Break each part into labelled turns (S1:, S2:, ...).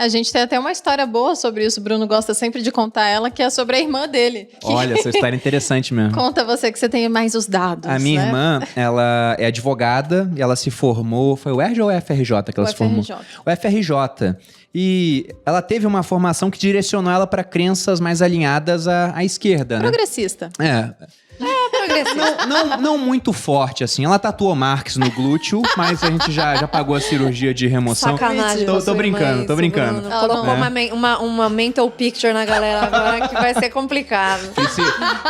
S1: A gente tem até uma história boa sobre isso. O Bruno gosta sempre de contar ela, que é sobre a irmã dele.
S2: Olha, essa história é interessante mesmo.
S1: Conta você que você tem mais os dados.
S2: A minha irmã, ela é advogada e ela se formou... Foi o UERJ ou o FRJ que ela se formou? O FRJ. E ela teve uma formação que direcionou ela para crenças mais alinhadas à esquerda, né?
S1: Progressista.
S2: Não muito forte, assim. Ela tatuou Marx no glúteo, mas a gente já pagou a cirurgia de remoção.
S3: Sacanagem.
S2: Tô brincando.
S3: Bruno. Colocou uma mental picture na galera agora que vai ser complicado.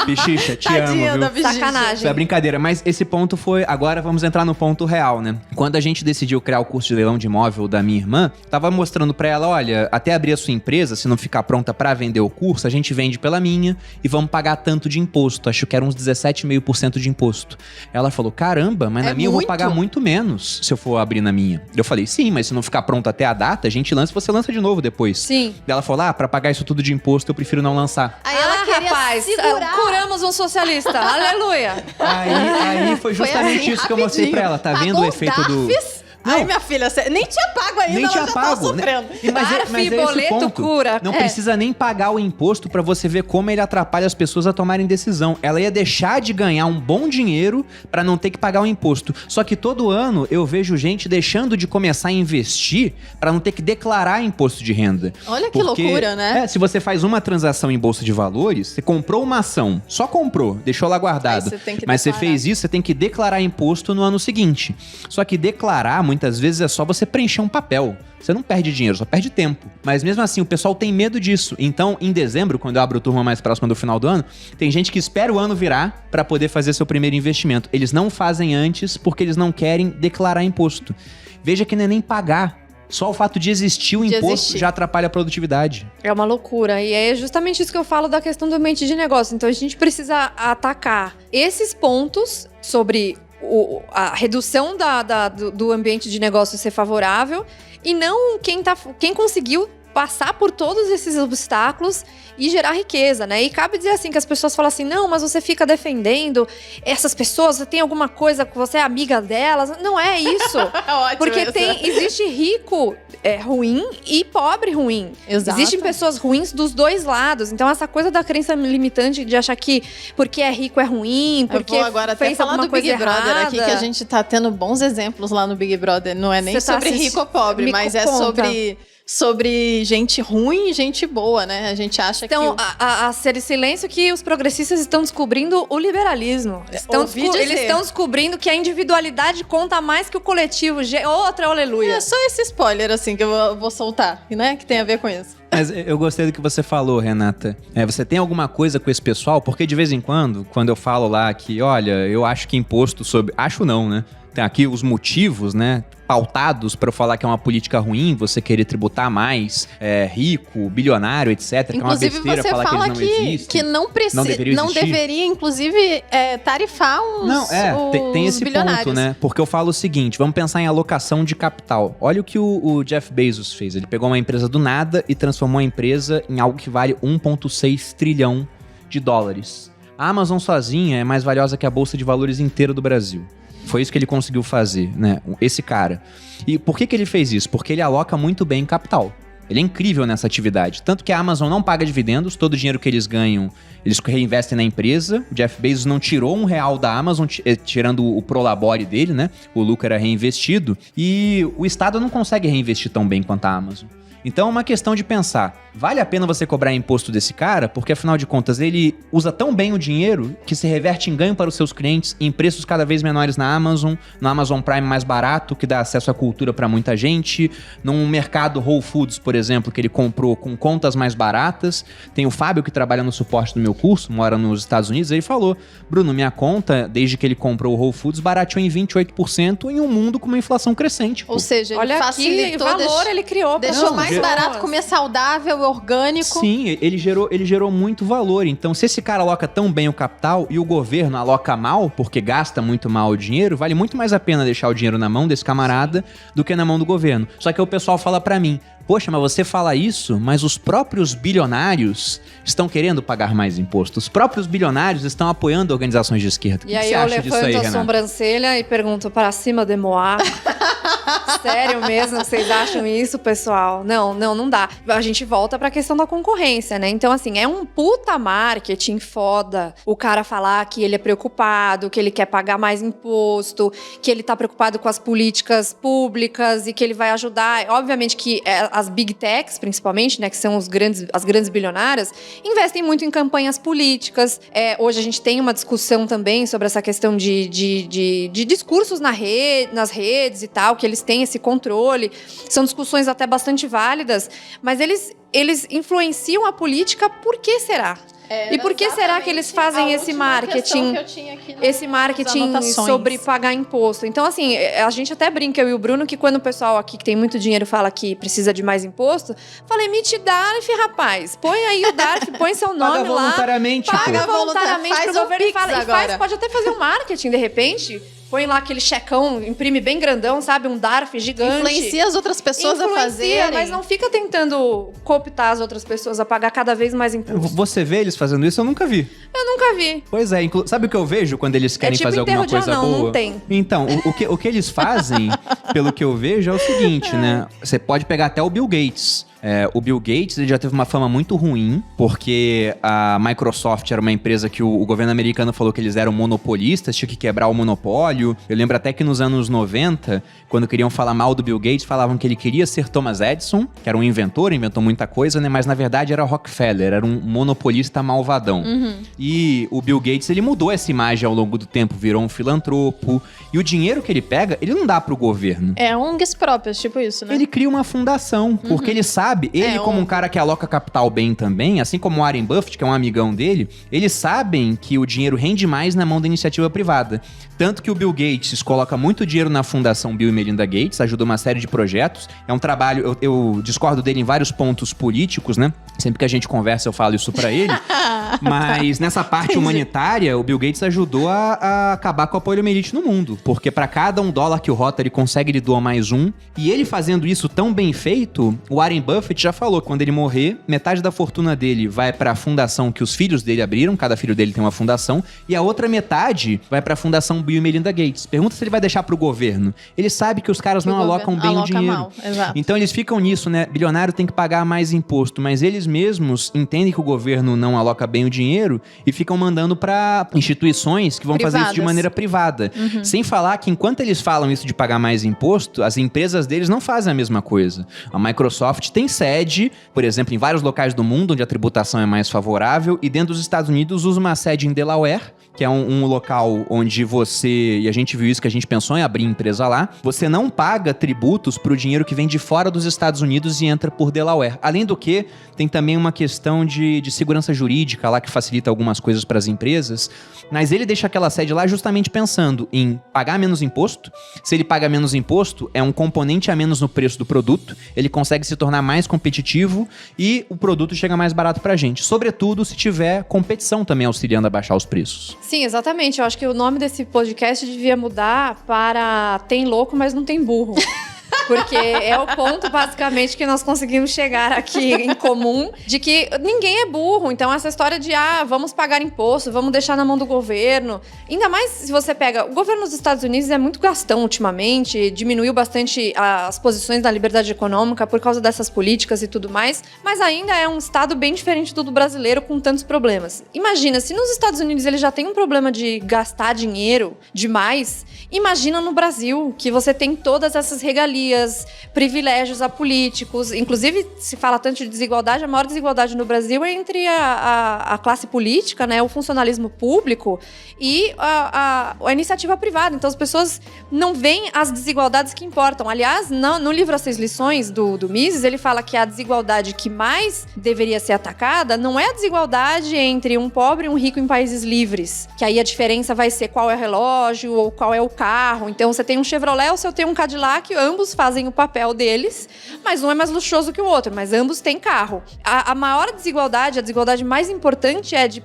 S2: Bichicha, te amo, viu?
S3: Sacanagem.
S2: Isso é brincadeira, mas esse ponto foi... Agora vamos entrar no ponto real, né? Quando a gente decidiu criar o curso de leilão de imóvel da minha irmã, tava mostrando pra ela, olha, até abrir a sua empresa, se não ficar pronta pra vender o curso, a gente vende pela minha e vamos pagar tanto de imposto. Acho que era uns 17,5% de imposto. Ela falou, caramba, mas na minha eu vou pagar muito menos se eu for abrir na minha. Eu falei, sim, mas se não ficar pronto até a data, a gente lança e você lança de novo depois.
S3: Sim.
S2: Ela falou, pra pagar isso tudo de imposto, eu prefiro não lançar.
S1: Aí ela queria segurar.
S3: Curamos um socialista. Aleluia.
S2: Aí foi justamente
S1: assim,
S2: isso que eu mostrei pra ela. Tá vendo o efeito do...
S1: Não. Ai, minha filha, nem tinha pago ainda,
S2: nem tinha pago,
S1: tá sofrendo.
S2: Né? Mas é
S3: boleto,
S2: esse ponto.
S3: cura.
S2: Não precisa nem pagar o imposto pra você ver como ele atrapalha as pessoas a tomarem decisão. Ela ia deixar de ganhar um bom dinheiro pra não ter que pagar o imposto. Só que todo ano eu vejo gente deixando de começar a investir pra não ter que declarar imposto de renda.
S1: Olha que loucura, né?
S2: Se você faz uma transação em bolsa de valores, você comprou uma ação, só comprou, deixou lá guardado. Mas você fez isso, você tem que declarar imposto no ano seguinte. Só que declarar, muitas vezes, é só você preencher um papel. Você não perde dinheiro, só perde tempo. Mas mesmo assim, o pessoal tem medo disso. Então, em dezembro, quando eu abro turma mais próxima do final do ano, tem gente que espera o ano virar para poder fazer seu primeiro investimento. Eles não fazem antes porque eles não querem declarar imposto. Veja que não é nem pagar. Só o fato de existir o imposto já atrapalha a produtividade.
S3: É uma loucura. E é justamente isso que eu falo da questão do ambiente de negócio. Então, a gente precisa atacar esses pontos sobre a redução do ambiente de negócio ser favorável e não quem conseguiu passar por todos esses obstáculos e gerar riqueza, né? E cabe dizer assim, que as pessoas falam assim, não, mas você fica defendendo essas pessoas, você tem alguma coisa, você é amiga delas. Não é isso.
S1: Ótimo,
S3: porque existe rico ruim e pobre ruim.
S1: Exato.
S3: Existem pessoas ruins dos dois lados. Então, essa coisa da crença limitante de achar que porque é rico é ruim, porque
S1: eu vou agora
S3: fez
S1: até falar
S3: alguma
S1: do Big
S3: coisa
S1: Brother
S3: errada.
S1: aqui, que a gente tá tendo bons exemplos lá no Big Brother. Não é nem sobre rico ou pobre, mas é sobre gente ruim e gente boa, né? A gente acha
S3: então,
S1: que...
S3: a ser silêncio que os progressistas estão descobrindo o liberalismo. Eles estão descobrindo que a individualidade conta mais que o coletivo. Outra aleluia.
S1: É só esse spoiler, assim, que eu vou soltar, né? Que tem a ver com isso.
S2: Mas eu gostei do que você falou, Renata. Você tem alguma coisa com esse pessoal? Porque de vez em quando eu falo lá que, olha, eu acho que imposto sobre... Acho não, né? Tem aqui os motivos, né, pautados para eu falar que é uma política ruim, você querer tributar mais rico, bilionário, etc.
S1: Inclusive,
S2: que é uma besteira
S1: você
S2: falar
S1: fala
S2: que eles não existem.
S1: Que não deveria, inclusive, tarifar os
S2: tem esse ponto, né? Porque eu falo o seguinte, vamos pensar em alocação de capital. Olha o que o Jeff Bezos fez. Ele pegou uma empresa do nada e transformou a empresa em algo que vale 1,6 trilhão de dólares. A Amazon sozinha é mais valiosa que a Bolsa de Valores inteira do Brasil. Foi isso que ele conseguiu fazer, né? Esse cara. E por que ele fez isso? Porque ele aloca muito bem capital. Ele é incrível nessa atividade. Tanto que a Amazon não paga dividendos, todo o dinheiro que eles ganham, eles reinvestem na empresa. O Jeff Bezos não tirou R$1 da Amazon, tirando o prolabore dele, né? O lucro era reinvestido. E o Estado não consegue reinvestir tão bem quanto a Amazon. Então é uma questão de pensar, vale a pena você cobrar imposto desse cara? Porque afinal de contas ele usa tão bem o dinheiro que se reverte em ganho para os seus clientes em preços cada vez menores na Amazon, no Amazon Prime mais barato, que dá acesso à cultura para muita gente, num mercado Whole Foods, por exemplo, que ele comprou com contas mais baratas. Tem o Fábio que trabalha no suporte do meu curso, mora nos Estados Unidos, ele falou, Bruno, minha conta, desde que ele comprou o Whole Foods, barateou em 28% em um mundo com uma inflação crescente.
S1: Ou seja, ele facilitou,
S3: valor ele criou.
S1: Deixou mais barato comer saudável, orgânico.
S2: Sim, ele gerou muito valor. Então, se esse cara aloca tão bem o capital e o governo aloca mal, porque gasta muito mal o dinheiro, vale muito mais a pena deixar o dinheiro na mão desse camarada do que na mão do governo. Só que o pessoal fala pra mim, poxa, mas você fala isso, mas os próprios bilionários estão querendo pagar mais imposto. Os próprios bilionários estão apoiando organizações de esquerda. O que você acha disso aí, Renata?
S3: E aí eu levanto a sobrancelha e pergunto, para cima de Moá. Sério mesmo? Vocês acham isso, pessoal? Não dá. A gente volta pra questão da concorrência, né? Então, assim, é um puta marketing foda o cara falar que ele é preocupado, que ele quer pagar mais imposto, que ele tá preocupado com as políticas públicas e que ele vai ajudar. Obviamente que as big techs, principalmente, né, que são as grandes bilionárias, investem muito em campanhas políticas. Hoje a gente tem uma discussão também sobre essa questão de discursos nas redes e tal, que eles têm esse controle. São discussões até bastante válidas, mas eles influenciam a política, por que será? E por que será que eles fazem esse marketing sobre pagar imposto? Então, assim, a gente até brinca, eu e o Bruno, que quando o pessoal aqui que tem muito dinheiro fala que precisa de mais imposto, fala, emite DARF, rapaz. Põe aí o DARF, põe seu nome
S2: paga
S3: lá.
S2: Voluntariamente,
S3: paga voluntariamente pro governo e faz, pode até fazer um marketing, de repente. Põe lá aquele checão, imprime bem grandão, sabe? Um DARF gigante.
S1: Influencia as outras pessoas a fazerem.
S3: Mas não fica tentando cooptar as outras pessoas a pagar cada vez mais imposto.
S2: Você vê eles fazendo isso? Eu nunca vi.
S3: Eu nunca vi.
S2: Pois é, sabe o que eu vejo quando eles querem fazer alguma coisa boa?
S3: Não tem.
S2: Então, o que eles fazem, pelo que eu vejo, é o seguinte, né? Você pode pegar até o Bill Gates. O Bill Gates ele já teve uma fama muito ruim, porque a Microsoft era uma empresa que o governo americano falou que eles eram monopolistas, tinha que quebrar o monopólio. Eu lembro até que nos anos 90, quando queriam falar mal do Bill Gates, falavam que ele queria ser Thomas Edison, que era um inventor, inventou muita coisa, né? Mas na verdade era Rockefeller, era um monopolista malvadão.
S1: Uhum.
S2: E o Bill Gates, ele mudou essa imagem ao longo do tempo, virou um filantropo. E o dinheiro que ele pega, ele não dá pro governo.
S1: É ONGs próprias, tipo isso, né?
S2: Ele cria uma fundação, porque ele sabe, como um cara que aloca capital bem também, assim como o Warren Buffett, que é um amigão dele, eles sabem que o dinheiro rende mais na mão da iniciativa privada. Tanto que o Bill Gates coloca muito dinheiro na Fundação Bill e Melinda Gates, ajuda uma série de projetos. É um trabalho, eu discordo dele em vários pontos políticos, né? Sempre que a gente conversa eu falo isso pra ele. Mas nessa parte humanitária, o Bill Gates ajudou a acabar com a poliomielite no mundo. Porque pra cada $1 que o Rotary consegue, ele doa mais um. E ele fazendo isso tão bem feito, o Warren Buffett já falou que quando ele morrer, metade da fortuna dele vai pra fundação que os filhos dele abriram, cada filho dele tem uma fundação, e a outra metade vai pra Fundação Bill e Melinda Gates. Pergunta se ele vai deixar pro governo. Ele sabe que os caras não alocam bem o dinheiro.
S1: Mal, exato.
S2: Então eles ficam nisso, né? Bilionário tem que pagar mais imposto, mas eles mesmos entendem que o governo não aloca bem o dinheiro e ficam mandando pra instituições que vão fazer isso de maneira privada. Uhum. Sem falar que enquanto eles falam isso de pagar mais imposto, as empresas deles não fazem a mesma coisa. A Microsoft tem sede, por exemplo, em vários locais do mundo onde a tributação é mais favorável, e dentro dos Estados Unidos usa uma sede em Delaware, que é um local onde você, e a gente viu isso que a gente pensou em abrir empresa lá, você não paga tributos pro dinheiro que vem de fora dos Estados Unidos e entra por Delaware. Além do que, tem também uma questão de segurança jurídica lá que facilita algumas coisas para as empresas, mas ele deixa aquela sede lá justamente pensando em pagar menos imposto. Se ele paga menos imposto, é um componente a menos no preço do produto, ele consegue se tornar mais competitivo e o produto chega mais barato pra gente. Sobretudo se tiver competição também auxiliando a baixar os preços.
S3: Sim, exatamente. Eu acho que o nome desse podcast devia mudar para Tem Louco, mas não tem burro. Porque é o ponto, basicamente, que nós conseguimos chegar aqui em comum, de que ninguém é burro. Então, essa história de, vamos pagar imposto, vamos deixar na mão do governo. Ainda mais se você pega... O governo dos Estados Unidos é muito gastão ultimamente, diminuiu bastante as posições da liberdade econômica por causa dessas políticas e tudo mais, mas ainda é um estado bem diferente do brasileiro, com tantos problemas. Imagina, se nos Estados Unidos ele já tem um problema de gastar dinheiro demais, imagina no Brasil, que você tem todas essas regalias, privilégios a políticos. Inclusive, se fala tanto de desigualdade, a maior desigualdade no Brasil é entre a classe política, né, o funcionalismo público e a iniciativa privada. Então, as pessoas não veem as desigualdades que importam. Aliás, no livro As 6 Lições do Mises, ele fala que a desigualdade que mais deveria ser atacada não é a desigualdade entre um pobre e um rico em países livres, que aí a diferença vai ser qual é o relógio ou qual é o carro. Então, você tem um Chevrolet ou você tem um Cadillac, ambos fazem fazem o papel deles, mas um é mais luxuoso que o outro, mas ambos têm carro. A maior desigualdade, a desigualdade mais importante é de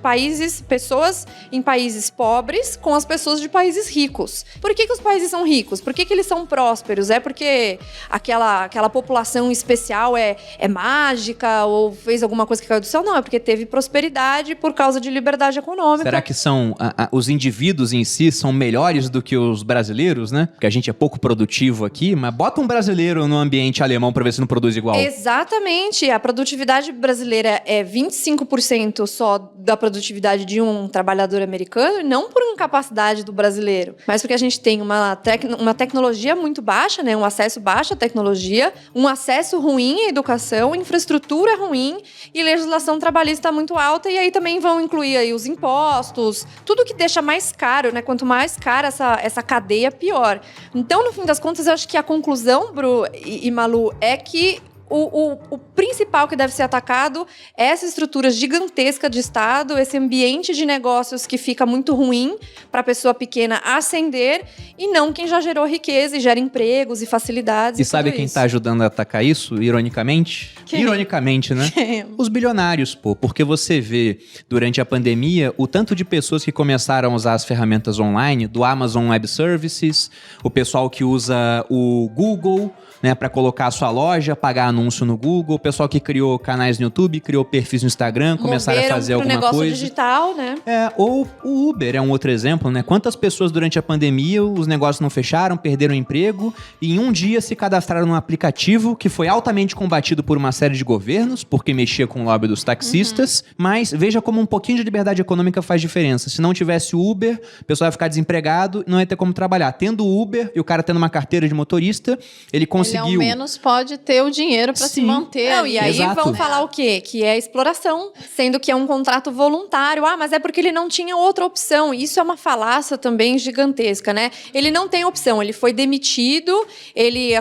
S3: pessoas em países pobres com as pessoas de países ricos. Por que os países são ricos? Por que eles são prósperos? É porque aquela população especial é mágica ou fez alguma coisa que caiu do céu? Não, é porque teve prosperidade por causa de liberdade econômica.
S2: Será que são os indivíduos em si são melhores do que os brasileiros, né? Porque a gente é pouco produtivo aqui, mas bota um brasileiro no ambiente alemão pra ver se não produz igual.
S3: Exatamente. A produtividade brasileira é 25% só da produtividade de um trabalhador americano, não por incapacidade do brasileiro, mas porque a gente tem uma tecnologia muito baixa, né? Um acesso baixo à tecnologia, um acesso ruim à educação, infraestrutura ruim e legislação trabalhista muito alta, e aí também vão incluir aí os impostos, tudo que deixa mais caro, né? Quanto mais cara essa cadeia, pior. Então, no fim das contas, eu acho que a conclusão, Bru e Malu, é que o principal que deve ser atacado é essa estrutura gigantesca de Estado, esse ambiente de negócios que fica muito ruim para a pessoa pequena ascender, e não quem já gerou riqueza e gera empregos e facilidades.
S2: E sabe quem está ajudando a atacar isso, ironicamente?
S1: Quem?
S2: Ironicamente, né?
S1: Quem?
S2: Os bilionários, pô. Porque você vê, durante a pandemia, o tanto de pessoas que começaram a usar as ferramentas online, do Amazon Web Services, o pessoal que usa o Google, né, para colocar a sua loja, pagar anúncio no Google, o pessoal que criou canais no YouTube, criou perfis no Instagram, começaram a fazer alguma coisa.
S3: Negócio digital, né?
S2: Ou o Uber é um outro exemplo, né? Quantas pessoas durante a pandemia os negócios não fecharam, perderam o emprego e em um dia se cadastraram num aplicativo que foi altamente combatido por uma série de governos, porque mexia com o lobby dos taxistas, mas veja como um pouquinho de liberdade econômica faz diferença. Se não tivesse Uber, o pessoal ia ficar desempregado, não ia ter como trabalhar. Tendo Uber e o cara tendo uma carteira de motorista, ele conseguiu...
S1: Ele ao menos pode ter o dinheiro para se manter.
S3: Não, e aí vão falar o quê? Que é exploração, sendo que é um contrato voluntário. Ah, mas é porque ele não tinha outra opção. Isso é uma falácia também gigantesca, né? Ele não tem opção, ele foi demitido, ele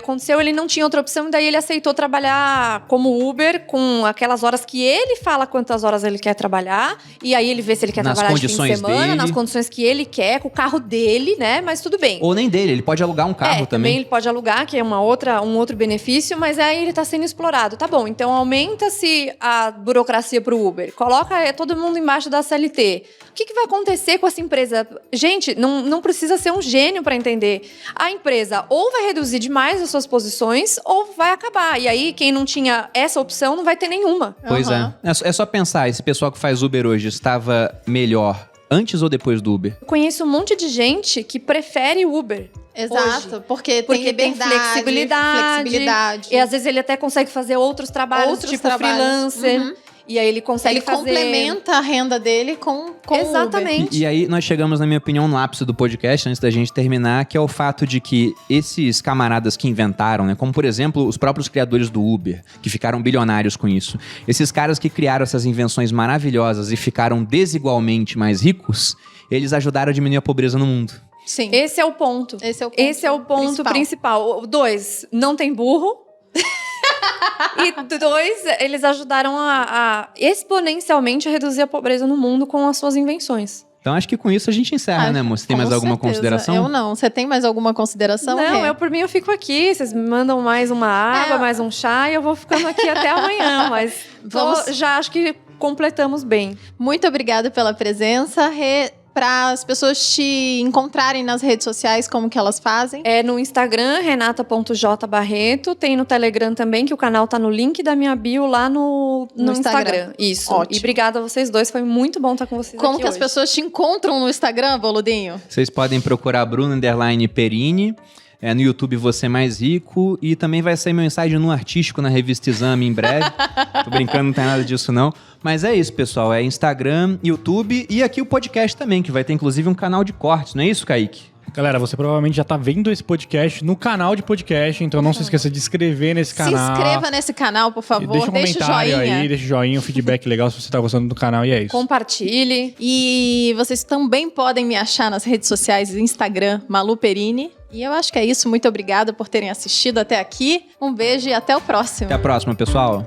S3: não tinha outra opção, e daí ele aceitou trabalhar como Uber com aquelas horas que ele fala quantas horas ele quer trabalhar, e aí ele vê se ele quer trabalhar de fim de semana, dele, nas condições que ele quer, com o carro dele, né? Mas tudo bem.
S2: Ou nem dele, ele pode alugar um carro também.
S3: Ele pode alugar, que é um outro benefício, mas aí ele está sendo explorado. Tá bom, então aumenta-se a burocracia para o Uber, coloca todo mundo embaixo da CLT. O que vai acontecer com essa empresa? Gente, não precisa ser um gênio para entender. A empresa ou vai reduzir demais as suas posições ou vai acabar. E aí, quem não tinha essa opção não vai ter nenhuma.
S2: Pois é só pensar, esse pessoal que faz Uber hoje estava melhor antes ou depois do Uber?
S3: Eu conheço um monte de gente que prefere Uber.
S1: Exato,
S3: hoje,
S1: porque tem liberdade, flexibilidade.
S3: E às vezes ele até consegue fazer outros trabalhos, freelancer.
S1: Uhum.
S3: E aí ele consegue
S1: fazer... Ele complementa a renda dele com
S3: Exatamente.
S1: Uber.
S2: E aí nós chegamos, na minha opinião, no ápice do podcast, antes da gente terminar, que é o fato de que esses camaradas que inventaram, né, como por exemplo os próprios criadores do Uber, que ficaram bilionários com isso, esses caras que criaram essas invenções maravilhosas e ficaram desigualmente mais ricos, eles ajudaram a diminuir a pobreza no mundo.
S3: Sim. Esse é o ponto. Esse é o ponto principal. 2, não tem burro. E 2, eles ajudaram a exponencialmente reduzir a pobreza no mundo com as suas invenções.
S2: Então acho que com isso a gente encerra, né, moça? Você tem mais alguma consideração?
S1: Eu não. Você tem mais alguma consideração?
S3: Não, por mim eu fico aqui. Vocês me mandam mais uma água, mais um chá e eu vou ficando aqui até amanhã. Mas já acho que completamos bem.
S1: Muito obrigada pela presença. Para as pessoas te encontrarem nas redes sociais, como que elas fazem?
S3: É no Instagram, renata.jbarreto. Tem no Telegram também, que o canal tá no link da minha bio lá no Instagram. Isso.
S1: Ótimo.
S3: E obrigada a vocês dois, foi muito bom estar com vocês
S1: Como
S3: aqui
S1: que
S3: hoje.
S1: As pessoas te encontram no Instagram, Boludinho?
S2: Vocês podem procurar Bruno_Perini. No YouTube Você Mais Rico, e também vai sair meu ensaio no Artístico na revista Exame em breve. Tô brincando, não tem nada disso não. Mas é isso, pessoal, é Instagram, YouTube e aqui o podcast também, que vai ter inclusive um canal de cortes, não é isso, Kaique?
S4: Galera, você provavelmente já tá vendo esse podcast no canal de podcast, então não se esqueça de se inscrever nesse canal.
S1: Se inscreva nesse canal, por favor.
S4: Deixa um comentário aí, deixa o joinha, um feedback legal se você tá gostando do canal, e é isso.
S3: Compartilhe.
S1: E vocês também podem me achar nas redes sociais, Instagram, Malu Perini. E eu acho que é isso. Muito obrigada por terem assistido até aqui. Um beijo e até o próximo.
S2: Até a próxima, pessoal.